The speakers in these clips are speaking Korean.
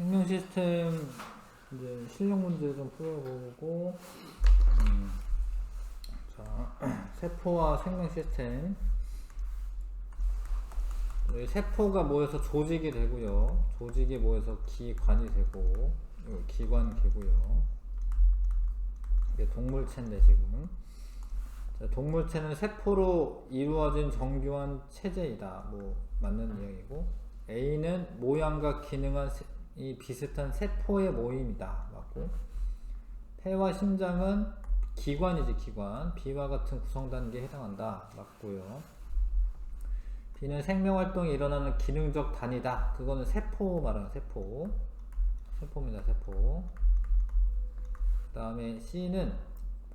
생명 시스템 이제 실력 문제 좀 풀어보고, 자, 세포와 생명 시스템. 여기 세포가 모여서 조직이 되고요. 조직이 모여서 기관이 되고, 기관 개고요. 이게 동물체인데 지금. 자, 동물체는 세포로 이루어진 정교한 체제이다. 뭐 맞는 이야기고. A는 모양과 기능은 이 비슷한 세포의 모임이다. 맞고. 폐와 심장은 기관이지 기관. B와 같은 구성 단계에 해당한다. 맞고요. B는 생명활동이 일어나는 기능적 단위다. 그거는 세포 말하는 세포. 세포입니다. 세포. 그 다음에 C는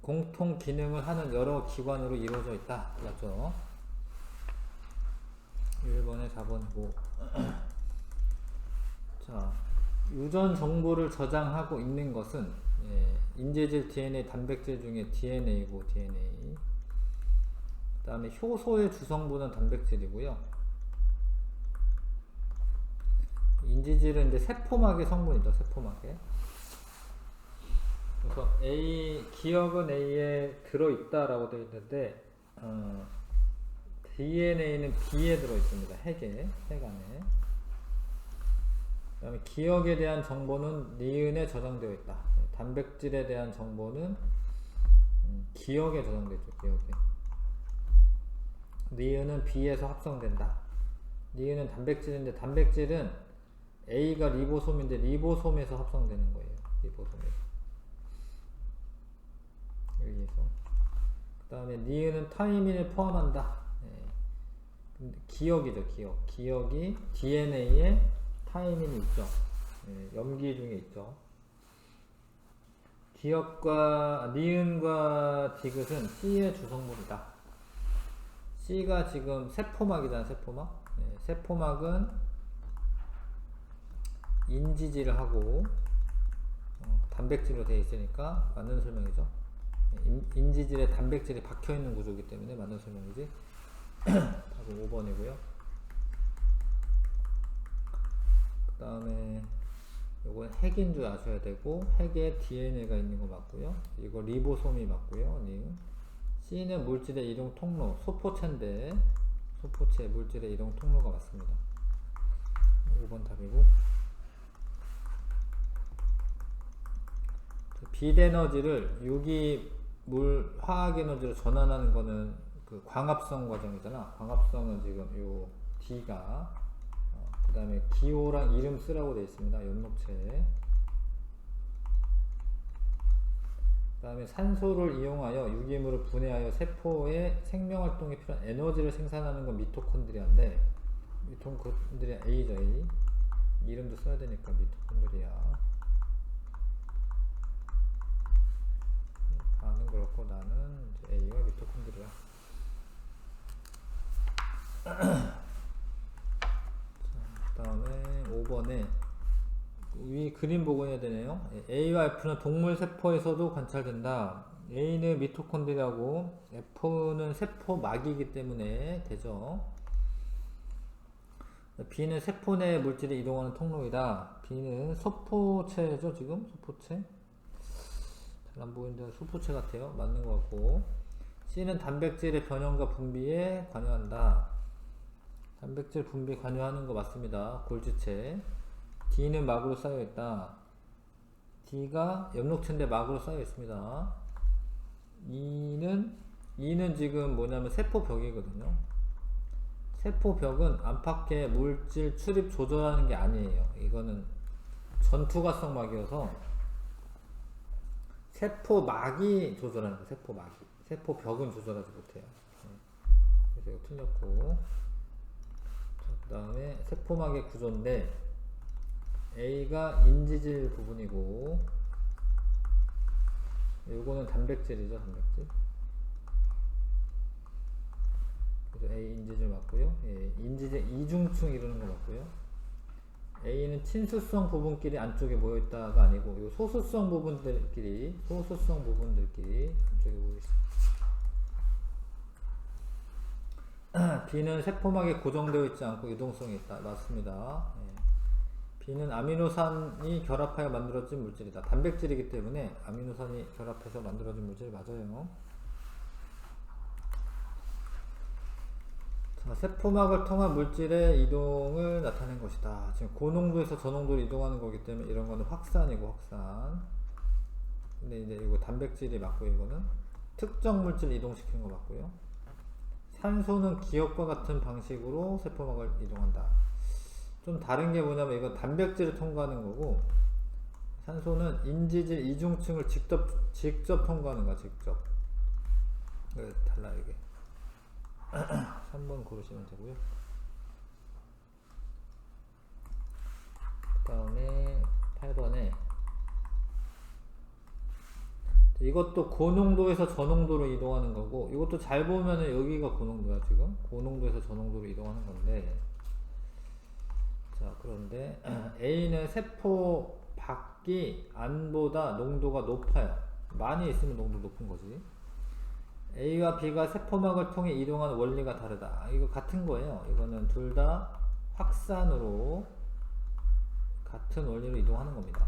공통 기능을 하는 여러 기관으로 이루어져 있다. 맞죠? 1번에 4번이고. 자, 유전 정보를 저장하고 있는 것은 인재질 DNA, 단백질 중에 DNA고 DNA. 그 다음에 효소의 주성분은 단백질이고요. 인지질은 이제 세포막의 성분이죠. 세포막에. 그래서 기억은 A에 들어있다라고 되어 있는데, DNA는 B에 들어있습니다. 핵 안에. 그 다음에 기억에 대한 정보는 니은에 저장되어 있다. 단백질에 대한 정보는 기억에 저장되어 있죠. 기억에. 니은은 B에서 합성된다. 니은은 단백질인데, 단백질은 A가 리보솜인데 리보솜에서 합성되는 거예요. 리보솜에서. 여기에서. 그 다음에 니은은 타이민을 포함한다. 근데 기억이죠. 기억이 DNA에 타이민이 있죠. 염기 중에 있죠. 니은과 디귿은 C의 주성분이다. C가 지금 세포막이잖아. 세포막. 세포막은 인지질을 하고 단백질로 되어 있으니까 맞는 설명이죠. 인지질에 단백질이 박혀있는 구조이기 때문에 맞는 설명이지. 답은 5번이고요. 그 다음에 요건 핵인 줄 아셔야 되고, 핵에 DNA가 있는 거 맞고요. 이거 리보솜이 맞고요. C는 물질의 이동 통로, 소포체인데 소포체 물질의 이동 통로가 맞습니다. 5번 답이고. 빛에너지를 유기물 화학에너지로 전환하는 거는 그 광합성 과정이잖아. 광합성은 지금 요 D가, 그 다음에 기호랑 이름 쓰라고 되어 있습니다. 연목체. 그 다음에 산소를 이용하여 유기물을 분해하여 세포의 생명활동에 필요한 에너지를 생산하는 건 미토콘드리아인데, 미토콘드리아 A죠. A. 이름도 써야 되니까 미토콘드리아. 나는 그렇고, 나는 이제 A가 미토콘드리아. 그 다음에 5번에 위 그림 보고 해야 되네요. A와 F는 동물 세포에서도 관찰된다. A는 미토콘드리아고 F는 세포막이기 때문에 되죠. B는 세포 내 물질이 이동하는 통로이다. B는 소포체죠. 지금 소포체. 잘 안 보이는데 소포체 같아요. 맞는 것 같고. C는 단백질의 변형과 분비에 관여한다. 단백질 분비 관여하는 거 맞습니다. 골지체. D는 막으로 쌓여 있다. D가 엽록체인데 막으로 쌓여 있습니다. E는 지금 뭐냐면 세포벽이거든요. 세포벽은 안팎의 물질 출입 조절하는 게 아니에요. 이거는 전투가성 막이어서 세포막이 조절하는 거예요. 세포막이. 세포벽은 조절하지 못해요. 그래서 이거 틀렸고. 그 다음에 세포막의 구조인데, A가 인지질 부분이고, 요거는 단백질이죠. 단백질. 그래서 A 인지질 맞고요. 인지질 이중층 이루는 거 맞고요. A는 친수성 부분끼리 안쪽에 모여있다가 아니고, 요 소수성 부분들끼리 안쪽에 모여있습니다. B는 세포막에 고정되어 있지 않고 유동성이 있다. 맞습니다. B는 아미노산이 결합하여 만들어진 물질이다. 단백질이기 때문에 아미노산이 결합해서 만들어진 물질이 맞아요. 자, 세포막을 통한 물질의 이동을 나타낸 것이다. 지금 고농도에서 저농도로 이동하는 거기 때문에 이런 거는 확산이고 확산. 근데 이제 이거 단백질이 맞고 이거는 특정 물질 이동시키는 거 맞고요. 산소는 기억과 같은 방식으로 세포막을 이동한다. 좀 다른 게 뭐냐면 이건 단백질을 통과하는 거고 산소는 인지질 이중층을 직접 통과하는 거야. 직접. 달라 이게. 3번 고르시면 되고요. 그 다음에 8번에 이것도 고농도에서 저농도로 이동하는 거고 이것도 잘 보면은 여기가 고농도야. 지금 고농도에서 저농도로 이동하는 건데 자 그런데 A는 세포 밖이 안보다 농도가 높아요. 많이 있으면 농도 높은 거지. A와 B가 세포막을 통해 이동하는 원리가 다르다. 이거 같은 거예요. 이거는 둘 다 확산으로 같은 원리로 이동하는 겁니다.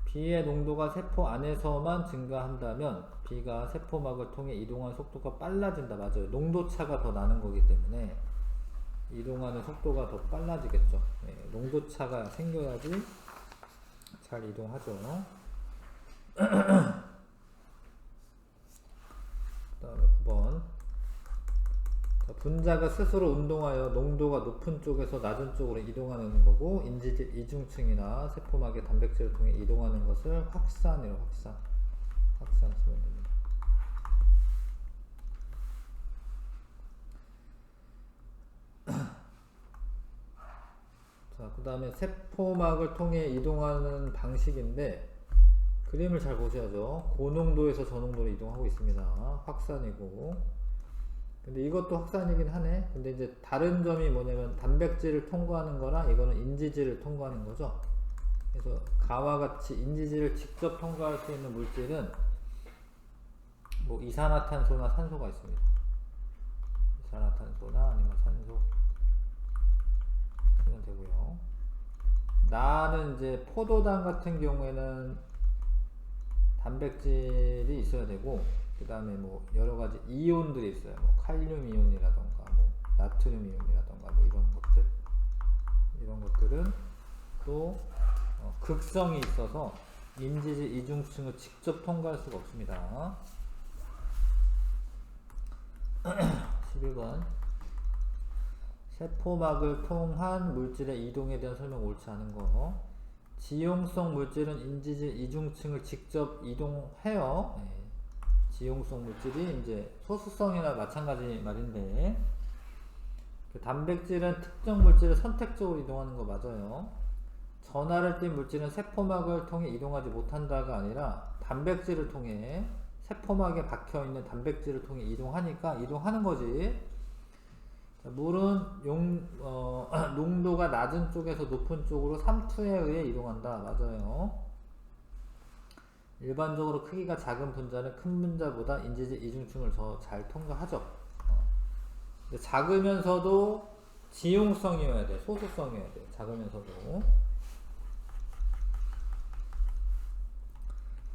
B의 농도가 세포 안에서만 증가한다면 B가 세포막을 통해 이동하는 속도가 빨라진다. 맞아요. 농도차가 더 나는 거기 때문에 이동하는 속도가 더 빨라지겠죠. 네, 농도차가 생겨야지 잘 이동하죠. 그 다음에 9번 분자가 스스로 운동하여 농도가 높은 쪽에서 낮은 쪽으로 이동하는 거고 인지질 이중층이나 세포막의 단백질을 통해 이동하는 것을 확산이라고 확산 쓰면 됩니다. 자, 그 다음에 세포막을 통해 이동하는 방식인데 그림을 잘 보셔야죠. 고농도에서 저농도로 이동하고 있습니다. 확산이고 근데 이것도 확산이긴 하네. 근데 이제 다른 점이 뭐냐면 단백질을 통과하는 거랑 이거는 인지질을 통과하는 거죠. 그래서 가와 같이 인지질을 직접 통과할 수 있는 물질은 뭐 이산화탄소나 산소가 있습니다. 이산화탄소나 아니면 산소 쓰면 되고요. 나는 이제 포도당 같은 경우에는 단백질이 있어야 되고 그 다음에 뭐 여러가지 이온들이 있어요. 뭐 칼륨 이온이라던가 뭐 나트륨 이온이라던가 뭐 이런 것들은 또 극성이 있어서 인지질 이중층을 직접 통과할 수가 없습니다. 11번 세포막을 통한 물질의 이동에 대한 설명 옳지 않은 거. 지용성 물질은 인지질 이중층을 직접 이동해요. 네. 지용성 물질이 이제 소수성이나 마찬가지 말인데 그 단백질은 특정 물질을 선택적으로 이동하는 거 맞아요. 전하를 띈 물질은 세포막을 통해 이동하지 못한다가 아니라 단백질을 통해 세포막에 박혀있는 단백질을 통해 이동하니까 이동하는 거지. 물은 농도가 낮은 쪽에서 높은 쪽으로 삼투에 의해 이동한다. 맞아요. 일반적으로 크기가 작은 분자는 큰 분자보다 인지질 이중층을 더 잘 통과하죠. 근데 작으면서도 지용성이어야 돼. 소수성이어야 돼. 작으면서도.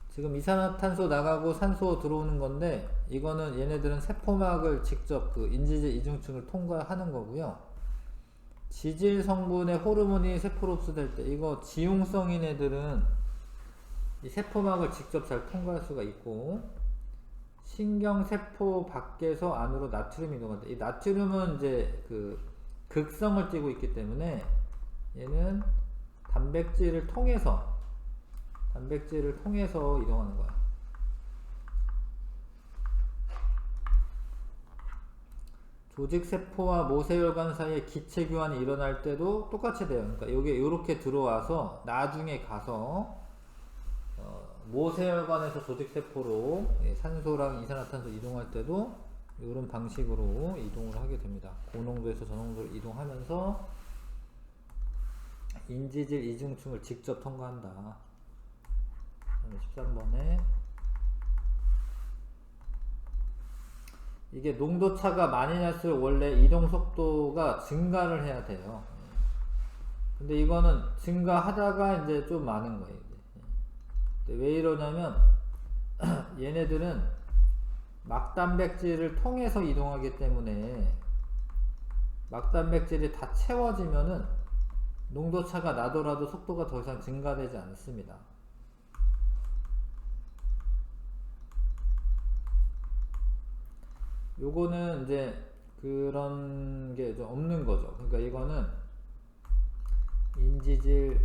지금 이산화탄소 나가고 산소 들어오는 건데 이거는 얘네들은 세포막을 직접 그 인지질 이중층을 통과하는 거고요. 지질 성분의 호르몬이 세포로 흡수될 때 이거 지용성인 애들은 이 세포막을 직접 잘 통과할 수가 있고 신경세포 밖에서 안으로 나트륨이 이동한다. 이 나트륨은 이제 그 극성을 띠고 있기 때문에 얘는 단백질을 통해서 이동하는 거야. 조직세포와 모세혈관 사이에 기체 교환이 일어날 때도 똑같이 돼요. 그러니까 여기 이렇게 들어와서 나중에 가서 모세혈관에서 조직세포로 산소랑 이산화탄소 이동할 때도 이런 방식으로 이동을 하게 됩니다. 고농도에서 저농도로 이동하면서 인지질 이중층을 직접 통과한다. 13번에 이게 농도차가 많이 날수록 원래 이동 속도가 증가를 해야 돼요. 근데 이거는 증가하다가 이제 좀 많은 거예요. 근데 왜 이러냐면 얘네들은 막단백질을 통해서 이동하기 때문에 막단백질이 다 채워지면은 농도차가 나더라도 속도가 더 이상 증가되지 않습니다. 요거는 이제 그런 게 좀 없는 거죠. 그러니까 이거는 인지질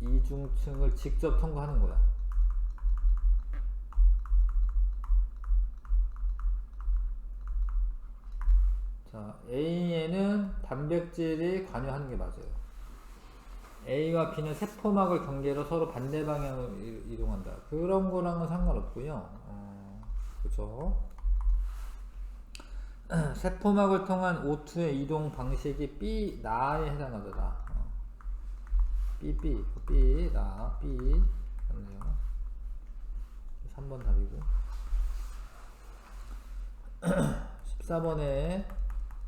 이중층을 직접 통과하는 거야. 자, A에는 단백질이 관여하는 게 맞아요. A와 B는 세포막을 경계로 서로 반대 방향으로 이동한다. 그런 거랑은 상관없고요. 그쵸? 세포막을 통한 O2의 이동 방식이 B, 나에 해당하더라. B, 나, B. 맞네요. 3번 답이고. 14번에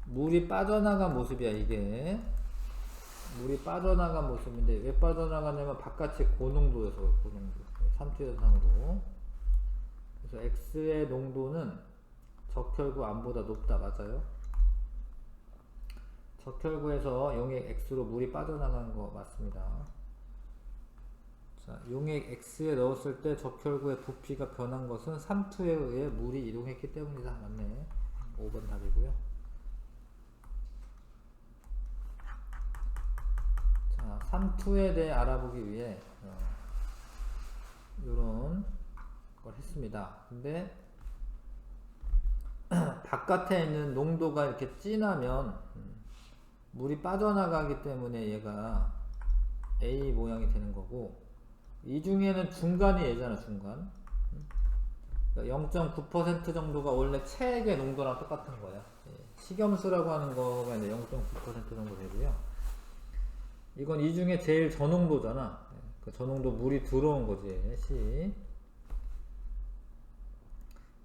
물이 빠져나간 모습이야, 이게. 물이 빠져나간 모습인데, 왜 빠져나가냐면 바깥이 고농도여서, 고농도. 3초 현상으로. 그래서 X의 농도는 적혈구 암보다 높다. 맞아요? 적혈구에서 용액 X로 물이 빠져나가는 거 맞습니다. 자, 용액 X에 넣었을 때 적혈구의 부피가 변한 것은 3투에 의해 물이 이동했기 때문이다. 맞네. 5번 답이고요. 자, 3투에 대해 알아보기 위해 요런 걸 했습니다. 근데 바깥에 있는 농도가 이렇게 진하면 물이 빠져나가기 때문에 얘가 A 모양이 되는 거고, 이 중에는 중간이 얘잖아, 중간. 0.9% 정도가 원래 체액의 농도랑 똑같은 거야. 식염수라고 하는 거가 이제 0.9% 정도 되고요. 이건 이 중에 제일 저농도잖아. 그 저농도 물이 들어온 거지. C.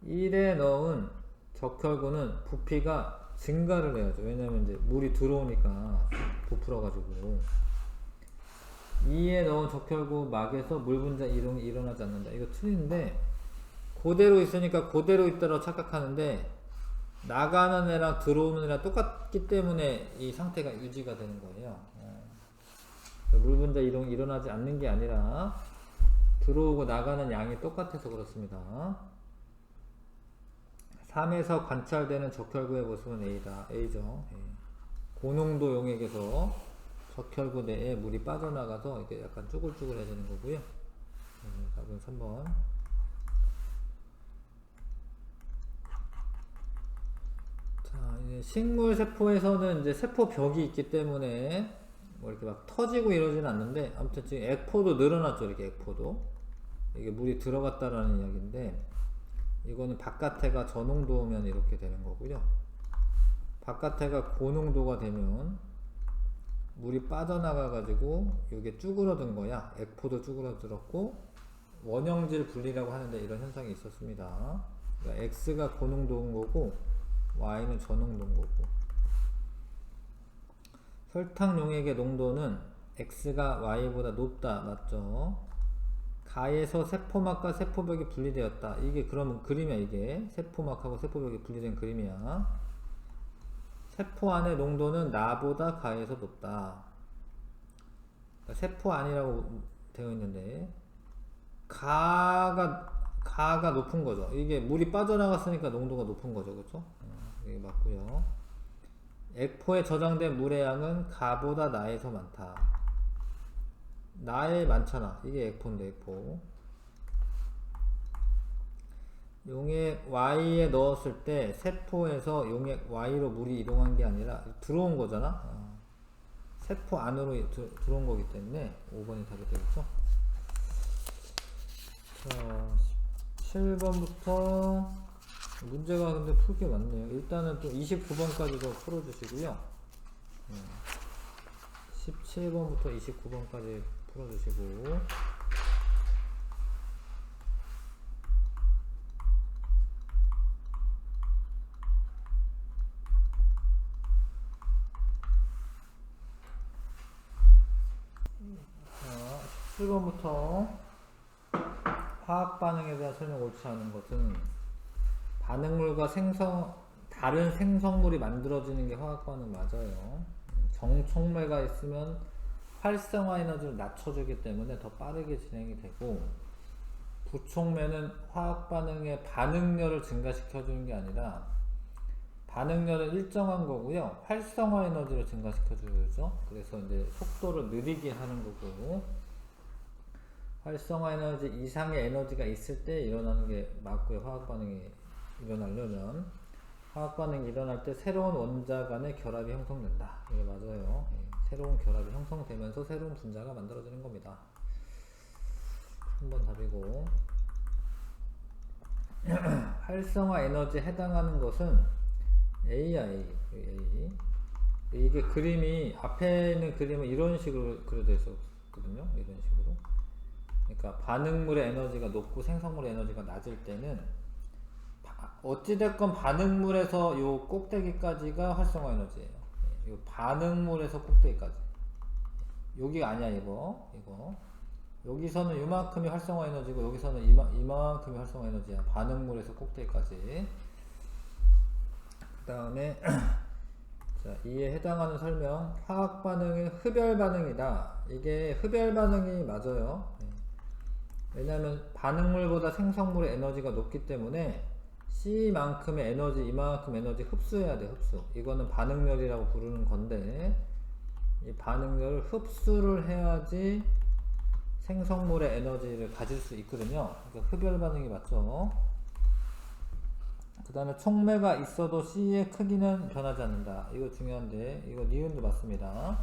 1에 넣은 적혈구는 부피가 증가를 해야죠. 왜냐면 이제 물이 들어오니까 부풀어가지고. 2에 넣은 적혈구 막에서 물 분자 이동이 일어나지 않는다. 이거 틀린데, 그대로 있으니까 그대로 있다고 착각하는데, 나가는 애랑 들어오는 애랑 똑같기 때문에 이 상태가 유지가 되는 거예요. 물 분자 이동이 일어나지 않는 게 아니라 들어오고 나가는 양이 똑같아서 그렇습니다. 3에서 관찰되는 적혈구의 모습은 A다. A죠. 고농도 용액에서 적혈구 내에 물이 빠져나가서 이렇게 약간 쭈글쭈글해지는 거고요. 답은 3번. 자, 이제 식물 세포에서는 이제 세포벽이 있기 때문에 뭐 이렇게 막 터지고 이러지는 않는데, 아무튼 지금 액포도 늘어났죠. 이렇게 액포도. 이게 물이 들어갔다라는 이야기인데, 이거는 바깥에가 저농도면 이렇게 되는 거고요. 바깥에가 고농도가 되면 물이 빠져나가 가지고 이게 쭈그러든 거야. 액포도 쭈그러들었고, 원형질 분리라고 하는데 이런 현상이 있었습니다. 그러니까 X가 고농도인 거고 Y는 저농도인 거고. 설탕 용액의 농도는 X가 Y보다 높다. 맞죠? 가에서 세포막과 세포벽이 분리되었다. 이게 그러면 그림이야. 이게 세포막하고 세포벽이 분리된 그림이야. 세포 안의 농도는 나보다 가에서 높다. 그러니까 세포 안이라고 되어 있는데, 가가 높은 거죠. 이게 물이 빠져나갔으니까 농도가 높은 거죠. 그쵸? 이게 맞고요. 액포에 저장된 물의 양은 가보다 나에서 많다. 나에 많잖아. 이게 액포인데, 액포. 용액 Y에 넣었을 때 세포에서 용액 Y로 물이 이동한 게 아니라 들어온 거잖아. 세포 안으로 들어온 거기 때문에 5번이 답이 되겠죠. 자, 17번부터 문제가 근데 풀 게 많네요. 일단은 또 29번까지도 풀어주시고요. 17번부터 29번까지 풀어주시고, 17번부터 화학 반응에 대한 설명 옳지 않은 것은 반응물과 다른 생성물이 만들어지는 게 화학 반응 맞아요. 정촉매가 있으면 활성화 에너지를 낮춰주기 때문에 더 빠르게 진행이 되고, 부촉매는 화학 반응의 반응열을 증가시켜주는 게 아니라 반응열은 일정한 거고요. 활성화 에너지를 증가시켜주죠. 그래서 이제 속도를 느리게 하는 거고, 활성화 에너지 이상의 에너지가 있을 때 일어나는 게 맞고요. 화학 반응이 일어나려면. 화학 반응이 일어날 때 새로운 원자 간의 결합이 형성된다. 이게 맞아요. 새로운 결합이 형성되면서 새로운 분자가 만들어지는 겁니다. 3번 답이고. 활성화 에너지에 해당하는 것은 A야, A. 이게 그림이, 앞에 있는 그림은 이런 식으로 그려져 있었거든요. 이런 식으로. 그러니까 반응물의 에너지가 높고 생성물의 에너지가 낮을 때는 어찌됐건 반응물에서 요 꼭대기까지가 활성화 에너지예요. 요 반응물에서 꼭대기까지. 여기가 아니야, 이거. 여기서는 이만큼이 활성화 에너지고 여기서는 이만큼이 활성화 에너지야. 반응물에서 꼭대기까지. 그 다음에 자, 이에 해당하는 설명. 화학 반응은 흡열 반응이다. 이게 흡열 반응이 맞아요. 왜냐하면 반응물보다 생성물의 에너지가 높기 때문에 C만큼의 에너지, 이만큼 에너지 흡수해야 돼, 흡수. 이거는 반응열이라고 부르는 건데, 이 반응열을 흡수를 해야지 생성물의 에너지를 가질 수 있거든요. 그러니까 흡열 반응이 맞죠. 그 다음에 촉매가 있어도 C의 크기는 변하지 않는다. 이거 중요한데, 이거 니은도 맞습니다.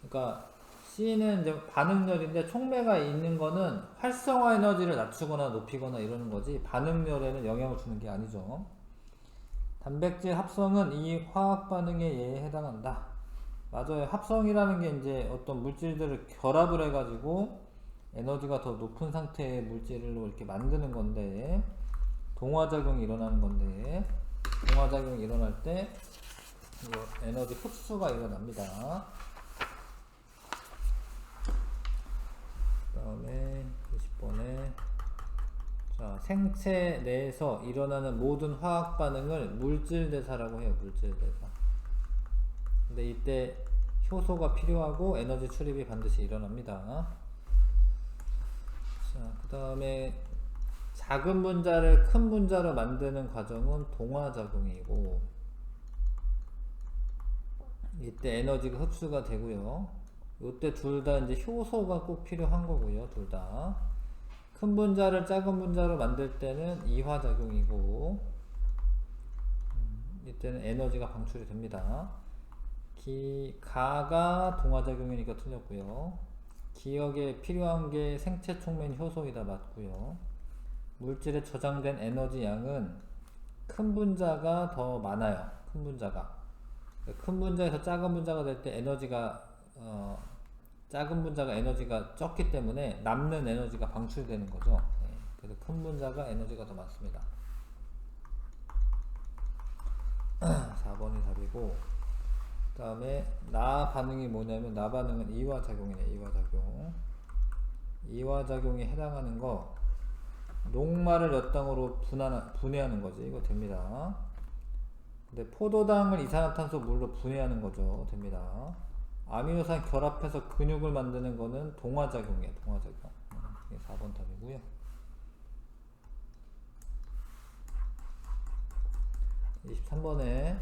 그러니까 C는 이제 반응열인데 촉매가 있는 거는 활성화 에너지를 낮추거나 높이거나 이러는 거지 반응열에는 영향을 주는 게 아니죠. 단백질 합성은 이 화학 반응에 예에 해당한다. 맞아요. 합성이라는 게 이제 어떤 물질들을 결합을 해가지고 에너지가 더 높은 상태의 물질로 이렇게 만드는 건데, 동화작용이 일어나는 건데, 동화작용이 일어날 때 에너지 흡수가 일어납니다. 그 다음에 20번에 자, 생체 내에서 일어나는 모든 화학 반응을 물질대사라고 해요. 물질대사. 근데 이때 효소가 필요하고 에너지 출입이 반드시 일어납니다. 자, 그 다음에 작은 분자를 큰 분자로 만드는 과정은 동화작용이고, 이때 에너지가 흡수가 되고요. 이때 둘 다 이제 효소가 꼭 필요한 거고요. 둘 다. 큰 분자를 작은 분자로 만들 때는 이화작용이고, 이때는 에너지가 방출이 됩니다. 가가 동화작용이니까 틀렸고요. 기억에 필요한 게 생체 촉매인 효소이다 맞고요. 물질에 저장된 에너지 양은 큰 분자가 더 많아요. 큰 분자가. 큰 분자에서 작은 분자가 될 때 에너지가 작은 분자가 에너지가 적기 때문에 남는 에너지가 방출되는 거죠. 그래서 큰 분자가 에너지가 더 많습니다. 4번이 답이고, 그 다음에 나 반응이 뭐냐면, 나 반응은 이화작용이네. 이화작용. 이화작용에 해당하는 거, 녹말을 몇 당으로 분해하는 거지. 이거 됩니다. 근데 포도당을 이산화탄소 물로 분해하는 거죠. 됩니다. 아미노산 결합해서 근육을 만드는 거는 동화작용이에요. 동화작용. 이게 4번 답이고요. 23번에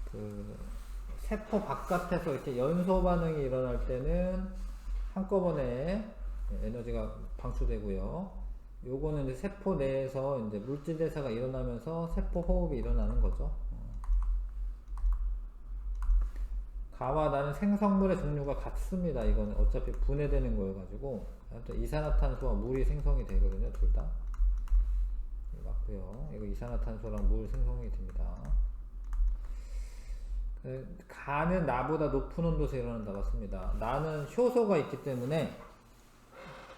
그 세포 바깥에서 이렇게 연소 반응이 일어날 때는 한꺼번에 에너지가 방출되고요. 요거는 이제 세포 내에서 이제 물질 대사가 일어나면서 세포 호흡이 일어나는 거죠. 가와 나는 생성물의 종류가 같습니다. 이거는 어차피 분해되는 거여가지고, 이산화탄소와 물이 생성이 되거든요. 둘 다. 맞고요. 이거 이산화탄소랑 물 생성이 됩니다. 가는 나보다 높은 온도에서 일어난다. 맞습니다. 나는 효소가 있기 때문에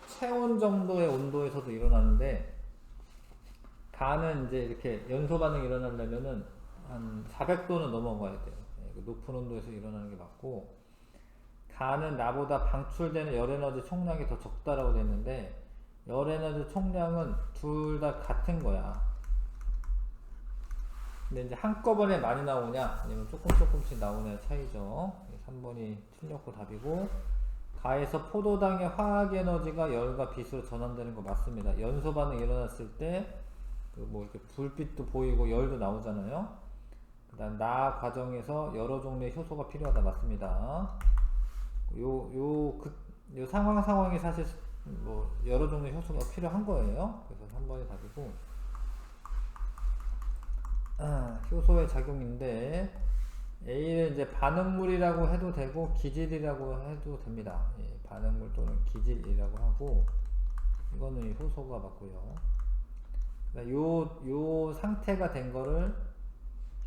체온 정도의 온도에서도 일어나는데, 가는 이제 이렇게 연소 반응이 일어나려면은 한 400도는 넘어가야 돼요. 높은 온도에서 일어나는 게 맞고, 가는 나보다 방출되는 열에너지 총량이 더 적다라고 됐는데, 열에너지 총량은 둘 다 같은 거야. 근데 이제 한꺼번에 많이 나오냐 아니면 조금씩 나오냐의 차이죠. 3번이 틀렸고 답이고, 가에서 포도당의 화학에너지가 열과 빛으로 전환되는 거 맞습니다. 연소 반응 일어났을 때 그 뭐 이렇게 불빛도 보이고 열도 나오잖아요. 그 다음 나 과정에서 여러 종류의 효소가 필요하다 맞습니다. 요 상황이 사실 뭐 여러 종류의 효소가 필요한 거예요. 그래서 3번이 답이고, 효소의 작용인데 A를 이제 반응물이라고 해도 되고 기질이라고 해도 됩니다. 예, 반응물 또는 기질이라고 하고, 이거는 효소가 맞고요. 요 상태가 된 거를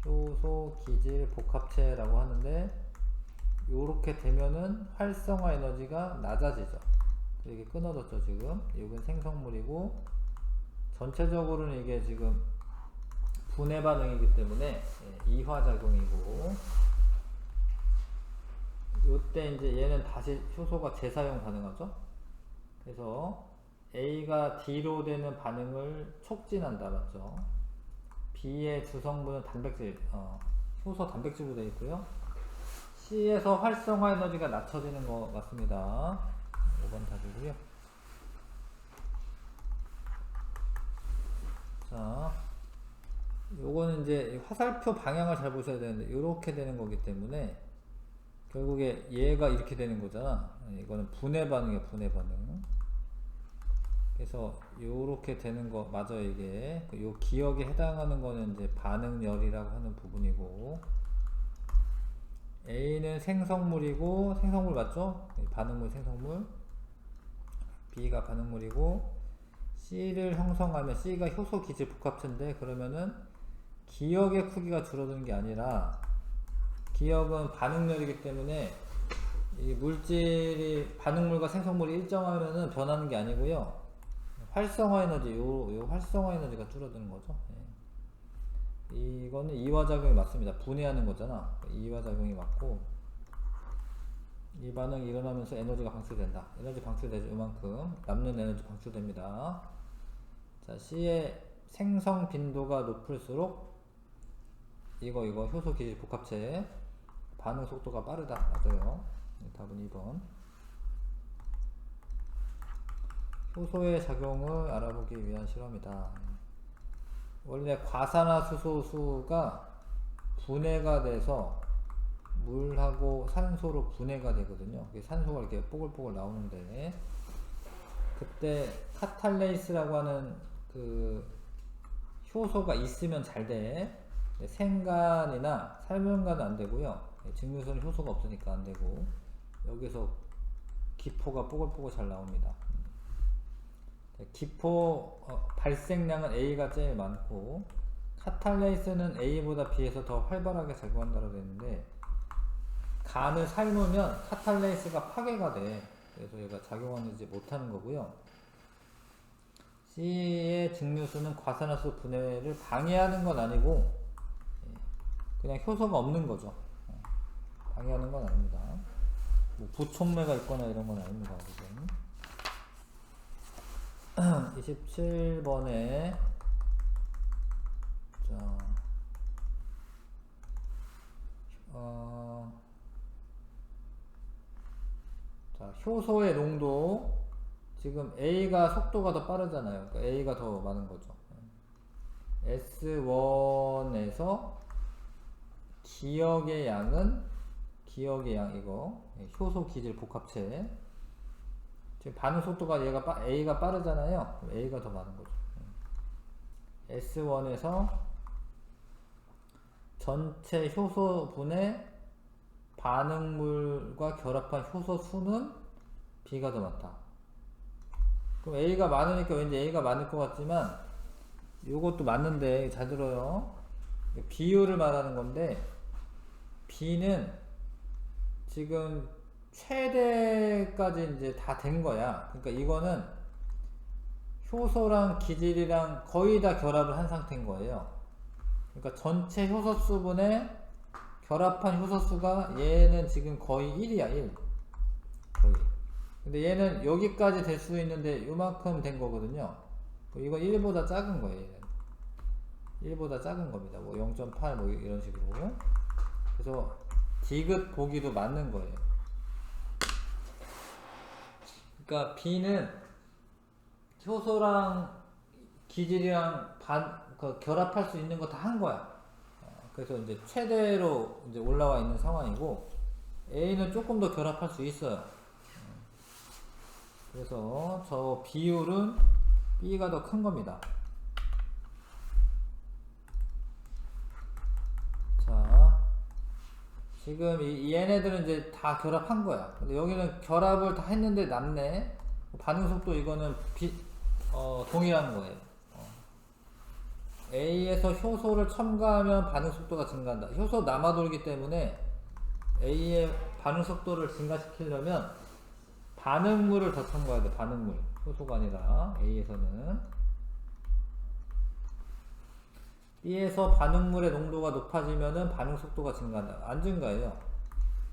효소 기질 복합체라고 하는데, 요렇게 되면은 활성화 에너지가 낮아지죠. 이게 끊어졌죠. 지금 이건 생성물이고, 전체적으로는 이게 지금 분해 반응이기 때문에 이화작용이고, 요때 이제 얘는 다시 효소가 재사용 가능하죠. 그래서 A가 D로 되는 반응을 촉진한다 맞죠. B의 주성분은 단백질, 효소 단백질로 되어 있고요. C에서 활성화 에너지가 낮춰지는 것 같습니다. 5번 답이고요. 자, 요거는 이제 화살표 방향을 잘 보셔야 되는데, 이렇게 되는 거기 때문에 결국에 얘가 이렇게 되는 거잖아. 이거는 분해 반응이야, 분해 반응. 그래서 요렇게 되는 거 맞아요. 이게 요 기억에 해당하는 거는 이제 반응열이라고 하는 부분이고, A는 생성물이고, 생성물 맞죠? 반응물 생성물. B가 반응물이고, C를 형성하면 C가 효소 기질 복합체인데, 그러면은 기억의 크기가 줄어드는 게 아니라, 기억은 반응열이기 때문에 이 물질이 반응물과 생성물이 일정하면은 변하는 게 아니고요, 활성화 에너지, 요 활성화 에너지가 줄어드는 거죠. 예. 이거는 이화작용이 맞습니다. 분해하는 거잖아. 이화작용이 맞고, 이 반응이 일어나면서 에너지가 방출된다. 에너지 방출되죠. 이만큼 남는 에너지 방출됩니다. 자, C의 생성 빈도가 높을수록 이거 효소 기질 복합체 반응 속도가 빠르다. 맞아요. 답은 2번. 효소의 작용을 알아보기 위한 실험이다. 원래 과산화수소수가 분해가 돼서 물하고 산소로 분해가 되거든요. 산소가 이렇게 뽀글뽀글 나오는데, 그때 카탈레이스라고 하는 그 효소가 있으면 잘 돼. 생간이나 살균간은 안 되고요. 증류소는 효소가 없으니까 안 되고, 여기서 기포가 뽀글뽀글 잘 나옵니다. 기포 발생량은 A가 제일 많고, 카탈레이스는 A보다 B에서 더 활발하게 작용한다고 되어 있는데, 간을 삶으면 카탈레이스가 파괴가 돼. 그래서 얘가 작용하지 못하는 거고요. C의 증류수는 과산화수 분해를 방해하는 건 아니고, 그냥 효소가 없는 거죠. 방해하는 건 아닙니다. 뭐 부촉매가 있거나 이런 건 아닙니다. 지금. 27번에 자, 효소의 농도, 지금 A가 속도가 더 빠르잖아요. 그러니까 A가 더 많은 거죠. S1에서 기억의 양 이거 효소 기질 복합체, 지금 반응 속도가 A가 빠르잖아요. 그럼 A가 더 많은 거죠. S1에서 전체 효소분의 반응물과 결합한 효소 수는 B가 더 많다. 그럼 A가 많으니까 왠지 A가 많을 것 같지만, 요것도 맞는데 잘 들어요. 비율을 말하는 건데, B는 지금 최대까지 이제 다 된 거야. 그러니까 이거는 효소랑 기질이랑 거의 다 결합을 한 상태인 거예요. 그러니까 전체 효소수분의 결합한 효소수가 얘는 지금 거의 1이야, 1. 근데 얘는 여기까지 될 수 있는데 요만큼 된 거거든요. 이건 1보다 작은 거예요. 얘는. 1보다 작은 겁니다. 뭐 0.8 뭐 이런 식으로. 그래서 디귿 보기도 맞는 거예요. 그러니까 B는 효소랑 기질이랑 결합할 수 있는 거 다 한 거야. 그래서 이제 최대로 이제 올라와 있는 상황이고 A는 조금 더 결합할 수 있어요. 그래서 저 비율은 B가 더 큰 겁니다. 자, 지금 얘네들은 이제 다 결합한 거야. 근데 여기는 결합을 다 했는데 남네. 반응 속도 이거는 동일한 거예요. A에서 효소를 첨가하면 반응 속도가 증가한다. 효소 남아 돌기 때문에 A의 반응 속도를 증가시키려면 반응물을 더 첨가해야 돼. 반응물. 효소가 아니라 A에서는. B에서 반응물의 농도가 높아지면은 반응 속도가 증가한다. 안 증가해요.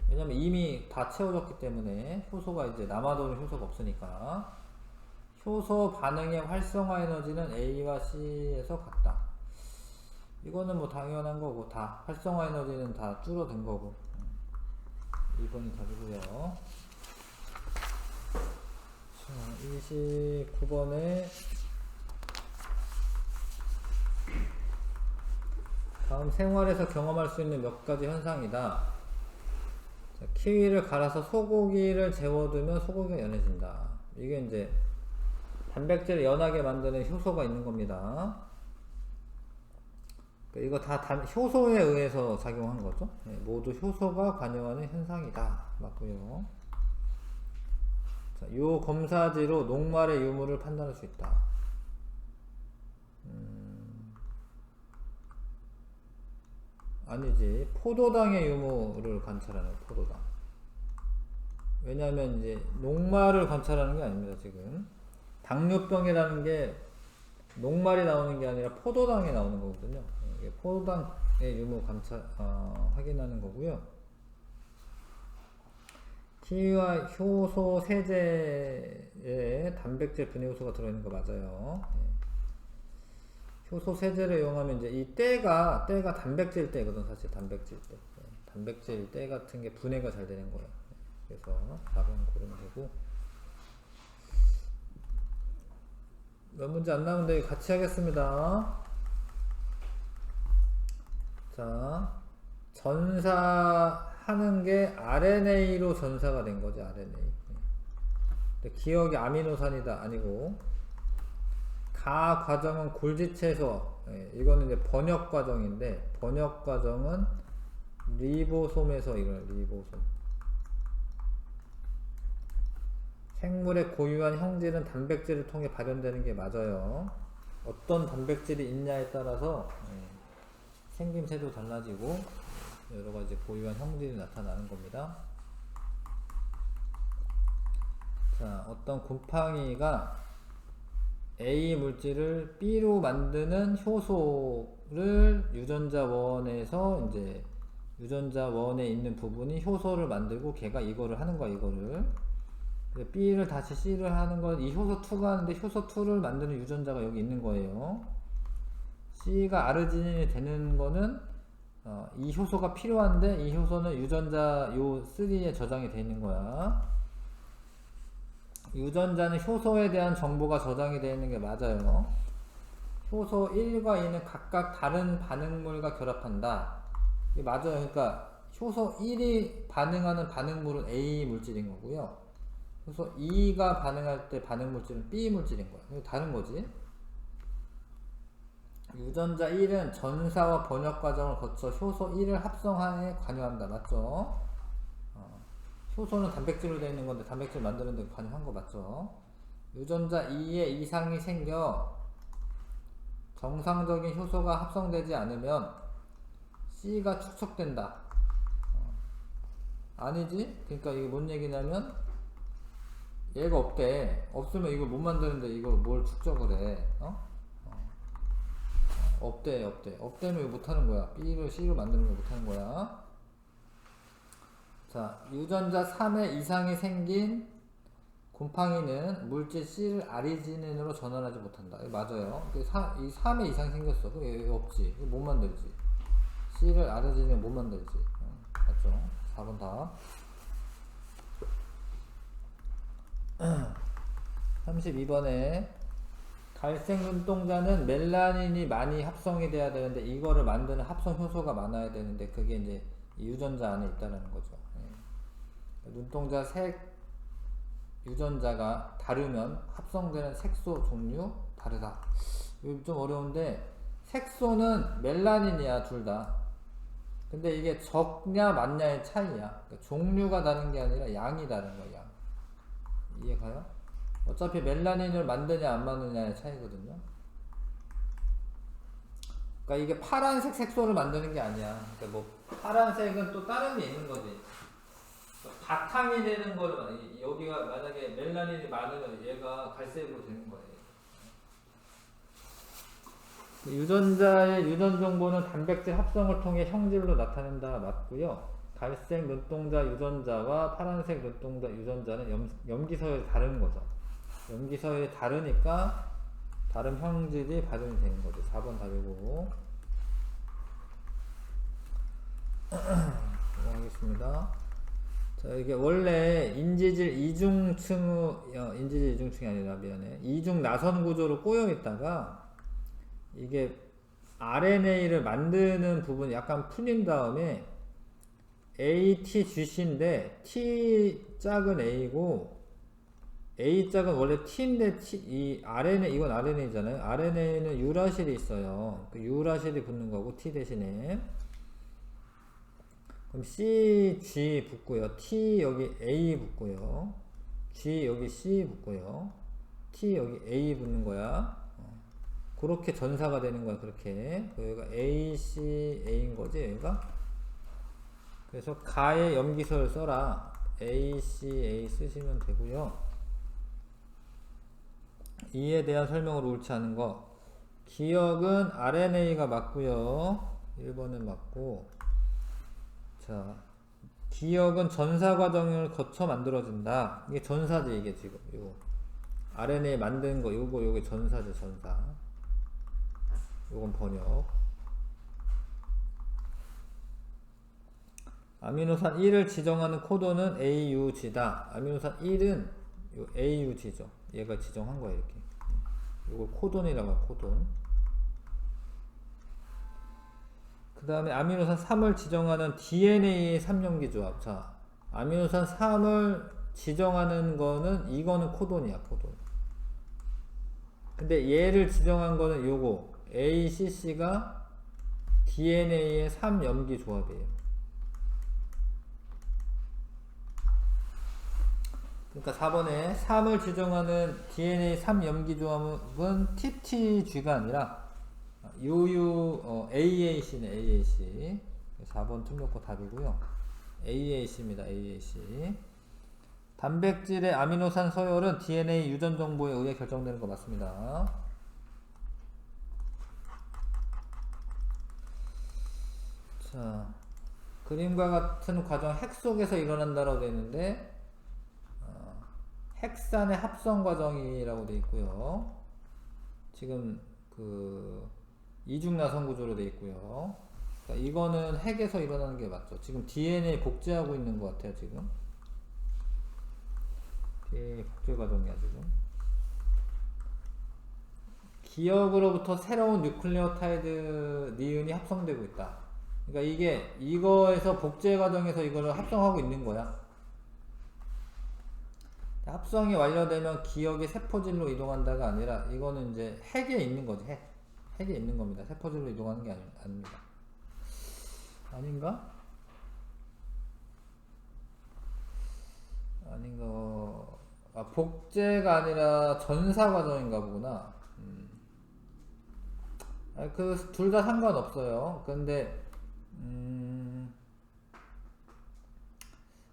왜냐면 이미 다 채워졌기 때문에 효소가 이제 남아도는 효소가 없으니까. 효소 반응의 활성화 에너지는 A와 C에서 같다. 이거는 뭐 당연한 거고, 다 활성화 에너지는 다 줄어든 거고. 2번이 답이고요. 자, 29번에 다음 생활에서 경험할 수 있는 몇 가지 현상이다. 자, 키위를 갈아서 소고기를 재워두면 소고기가 연해진다. 이게 이제 단백질을 연하게 만드는 효소가 있는 겁니다. 이거 다 효소에 의해서 작용한 거죠. 네, 모두 효소가 관여하는 현상이다. 맞고요. 자, 요 검사지로 녹말의 유무를 판단할 수 있다. 아니지. 포도당의 유무를 관찰하는 거예요. 포도당. 왜냐하면 이제 녹말을 관찰하는 게 아닙니다. 지금 당뇨병이라는 게 녹말이 나오는 게 아니라 포도당에 나오는 거거든요. 이게 포도당의 유무 관찰 확인하는 거고요. 키위와 효소 세제에 단백질 분해 요소가 들어있는 거 맞아요. 효소 세제를 이용하면 이제 이 때가 단백질 때거든. 사실 단백질 때. 단백질 때 같은 게 분해가 잘 되는 거예요. 그래서 답은 고르면 되고. 몇 문제 안 나오는데 같이 하겠습니다. 자, 전사하는 게 RNA로 전사가 된 거죠. RNA. 기억이 아미노산이다 아니고, 가 과정은 굴지체에서, 이거는 이제 번역 과정인데, 번역 과정은 리보솜에서 일어나요. 리보솜. 생물의 고유한 형질은 단백질을 통해 발현되는 게 맞아요. 어떤 단백질이 있냐에 따라서 생김새도 달라지고 여러가지 고유한 형질이 나타나는 겁니다. 자, 어떤 곰팡이가 A 물질을 B로 만드는 효소를 유전자 원에서 이제 유전자 원에 있는 부분이 효소를 만들고 걔가 이거를 하는 거야. 이거를 B를 다시 C를 하는 건 이 효소2가 하는데 효소2를 만드는 유전자가 여기 있는 거예요. C가 아르지닌이 되는 거는 이 효소가 필요한데 이 효소는 유전자 요 3에 저장이 되어 있는 거야. 유전자는 효소에 대한 정보가 저장이 되어 있는 게 맞아요. 효소 1과 2는 각각 다른 반응물과 결합한다. 이게 맞아요. 그러니까 효소 1이 반응하는 반응물은 A 물질인 거고요. 효소 2가 반응할 때 반응 물질은 B 물질인 거야. 이거 다른 거지. 유전자 1은 전사와 번역 과정을 거쳐 효소 1을 합성하에 관여한다. 맞죠? 효소는 단백질로 되어 있는 건데 단백질 만드는 데 관여한 거 맞죠? 유전자 2에 이상이 생겨 정상적인 효소가 합성되지 않으면 C가 축적된다. 아니지? 그러니까 이게 뭔 얘기냐면 얘가 없대. 없으면 이걸 못 만드는데 이걸 뭘 축적을 해? 없대. 없대면 이거 못하는 거야. B를 C로 만드는 거 못하는 거야. 자, 유전자 3에 이상이 생긴 곰팡이는 물질 C를 아리지닌으로 전환하지 못한다. 이거 맞아요. 이 3회 이상 생겼어. 그럼 여기 없지. 이거 못 만들지. C를 아리지닌 못 만들지. 맞죠? 4번 답. 32번에 갈색 눈동자는 멜라닌이 많이 합성이 돼야 되는데 이거를 만드는 합성 효소가 많아야 되는데 그게 이제 유전자 안에 있다라는 거죠. 눈동자 색 유전자가 다르면 합성되는 색소 종류 다르다. 이거 좀 어려운데 색소는 멜라닌이야 둘 다. 근데 이게 적냐 많냐의 차이야. 그러니까 종류가 다른 게 아니라 양이 다른 거야. 양. 이해가요? 어차피 멜라닌을 만드냐 안 만드냐의 차이거든요. 그러니까 이게 파란색 색소를 만드는 게 아니야. 그러니까 뭐 파란색은 또 다른 게 있는 거지. 바탕이 되는 거는 여기가 만약에 멜라닌이 많으면 얘가 갈색으로 되는 거예요. 유전자의 유전 정보는 단백질 합성을 통해 형질로 나타낸다 맞고요. 갈색 눈동자 유전자와 파란색 눈동자 유전자는 염기서열이 다른 거죠. 염기서열이 다르니까 다른 형질이 발현이 되는 거죠. 4번 답이고. 하겠습니다. 자, 이게 원래 인지질 이중층이 아니라 미안해. 이중 나선 구조로 꼬여 있다가 이게 RNA를 만드는 부분이 약간 풀린 다음에 ATGC인데 T 짝은 A고 A 짝은 원래 T인데 이 RNA 이건 RNA잖아요. RNA는 유라실이 있어요. 그 유라실이 붙는 거고 T 대신에 그럼 C, G 붙고요. T 여기 A 붙고요. G 여기 C 붙고요. T 여기 A 붙는 거야. 그렇게 전사가 되는 거야. 그렇게 여기가 A, C, A인 거지 여기가. 그래서 가의 염기서를 써라. A, C, A 쓰시면 되고요. 이에 대한 설명으로 옳지 않은 거. 기억은 RNA가 맞고요. 1번은 맞고. 자, 기억은 전사 과정을 거쳐 만들어진다. 이게 전사지 이게 지금 이거 RNA 만드는 거 요게 전사지 전사. 요건 번역. 아미노산 1을 지정하는 코드는 AUG다. 아미노산 1은 요 AUG죠. 얘가 지정한 거야 이렇게. 요걸 코돈이라고 해 코돈. 그 다음에 아미노산 3을 지정하는 DNA의 3연기 조합. 자, 아미노산 3을 지정하는 거는 이거는 코돈이야 코돈. 근데 얘를 지정한 거는 요거 ACC가 DNA의 3연기 조합이에요. 그러니까 4번에 3을 지정하는 DNA 3염기 조합은 TTG가 아니라 AAC네 AAC. 4번 틀렸고 답이고요. AAC입니다. AAC. 단백질의 아미노산 서열은 DNA 유전 정보에 의해 결정되는 거 맞습니다. 자, 그림과 같은 과정 핵 속에서 일어난다라고 되어 있는데 핵산의 합성 과정이라고 되어 있고요. 지금 그 이중 나선 구조로 되어 있고요. 그러니까 이거는 핵에서 일어나는 게 맞죠. 지금 DNA 복제하고 있는 것 같아요. 지금 DNA 복제 과정이야 지금. 기억으로부터 새로운 뉴클레오타이드 니은이 합성되고 있다. 그러니까 이게 이거에서 복제 과정에서 이거를 합성하고 있는 거야. 합성이 완료되면 기억이 세포질로 이동한다가 아니라 이거는 이제 핵에 있는 거지. 핵에 있는 겁니다. 세포질로 이동하는 게 아닙니다. 아닌가? 아닌가? 아, 복제가 아니라 전사 과정인가 보구나. 그 둘 다 상관없어요. 근데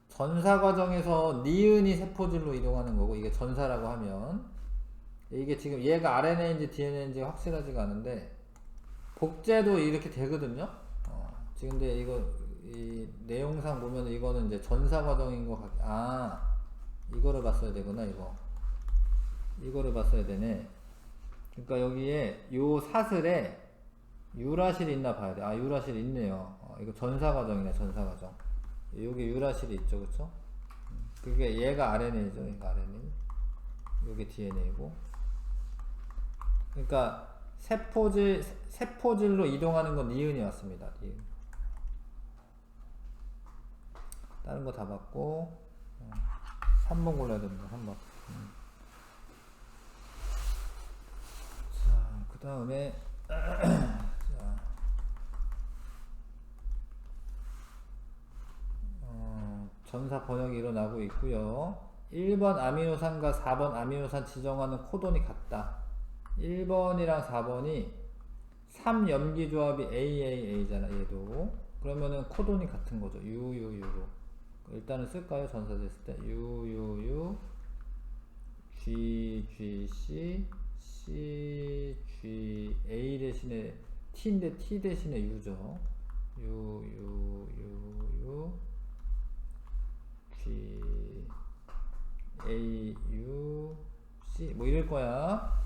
전사 과정에서 니은이 세포질로 이동하는 거고 이게 전사라고 하면 이게 지금 얘가 RNA인지 DNA인지 확실하지가 않은데 복제도 이렇게 되거든요. 지금 근데 이거 이 내용상 보면 이거는 이제 전사 과정인 것 같. 이거를 봤어야 되구나. 이거를 봤어야 되네. 그러니까 여기에 요 사슬에 유라실이 있나 봐야 돼. 아, 유라실 있네요. 이거 전사과정이네, 전사과정. 여기 유라실이 있죠, 그쵸? 그게 얘가 RNA죠, 얘가 RNA. 여기 DNA고. 그러니까 세포질로 이동하는 건 니은이 왔습니다. 니은. 다른 거 다 봤고 3번 골라야 됩니다. 3번. 자, 그 다음에 전사 번역이 일어나고 있고요. 1번 아미노산과 4번 아미노산 지정하는 코돈이 같다. 1번이랑 4번이 3염기 조합이 AAA잖아, 얘도. 그러면은 코돈이 같은 거죠. UUU로. 일단은 쓸까요? 전사됐을 때. UUU, GGC, CGA 대신에 T인데 T 대신에 U죠. UUUU, GAU, C. 뭐 이럴 거야.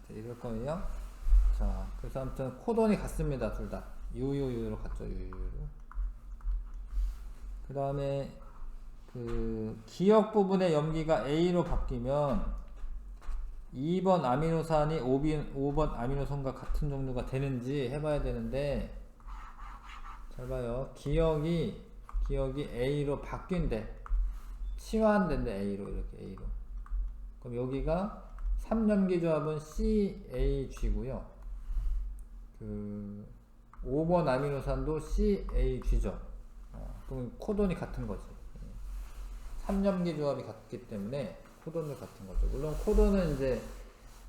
이럴 거예요. 자, 그래서 아무튼 코돈이 같습니다. 둘 다. UUU로 갔죠. UUU로. 그 다음에 그 기역 부분의 염기가 A로 바뀌면 2번 아미노산이 5번 아미노산과 같은 종류가 되는지 해봐야 되는데, 잘 봐요. 기역이 A로 바뀐대. 치환된대. A로. 이렇게 A로. 그럼 여기가 3염기 조합은 CAG고요. 그 5번 아미노산도 CAG죠. 그럼 코돈이 같은 거지. 3염기 조합이 같기 때문에 코돈도 같은 거죠. 물론 코돈은 이제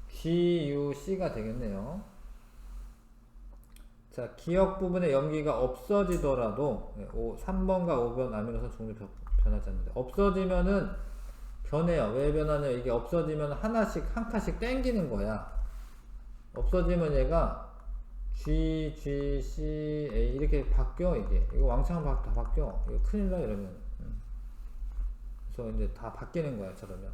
GUC가 되겠네요. 자, 기역 부분의 염기가 없어지더라도 3번과 5번 아미노산 종류 변하지 않는데, 없어지면은 변해요. 왜 변하냐? 이게 없어지면 한 칸씩 땡기는 거야. 없어지면 얘가 G, G, C, A 이렇게 바뀌어. 이거 왕창 다 바뀌어. 이거 큰일 나 이러면. 그래서 이제 다 바뀌는 거야, 저러면.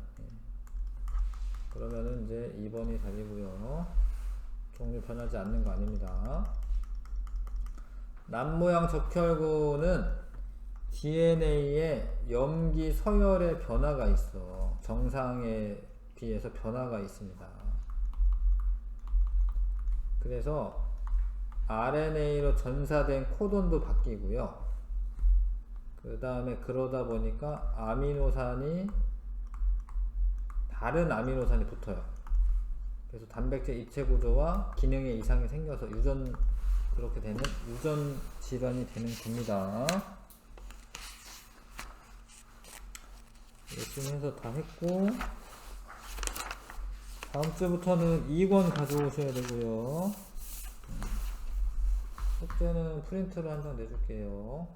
그러면은 이제 2번이 답이고요. 종류 변하지 않는 거 아닙니다. 남모양 적혈구는 DNA에 염기 서열의 변화가 있어. 정상에 비해서 변화가 있습니다. 그래서 RNA로 전사된 코돈도 바뀌고요. 그 다음에 그러다 보니까 다른 아미노산이 붙어요. 그래서 단백질 입체 구조와 기능에 이상이 생겨서 유전 질환이 되는 겁니다. 열심히 해서 다 했고, 다음 주부터는 2권 가져오셔야 되고요. 숙제는 프린트로 한 장 내줄게요.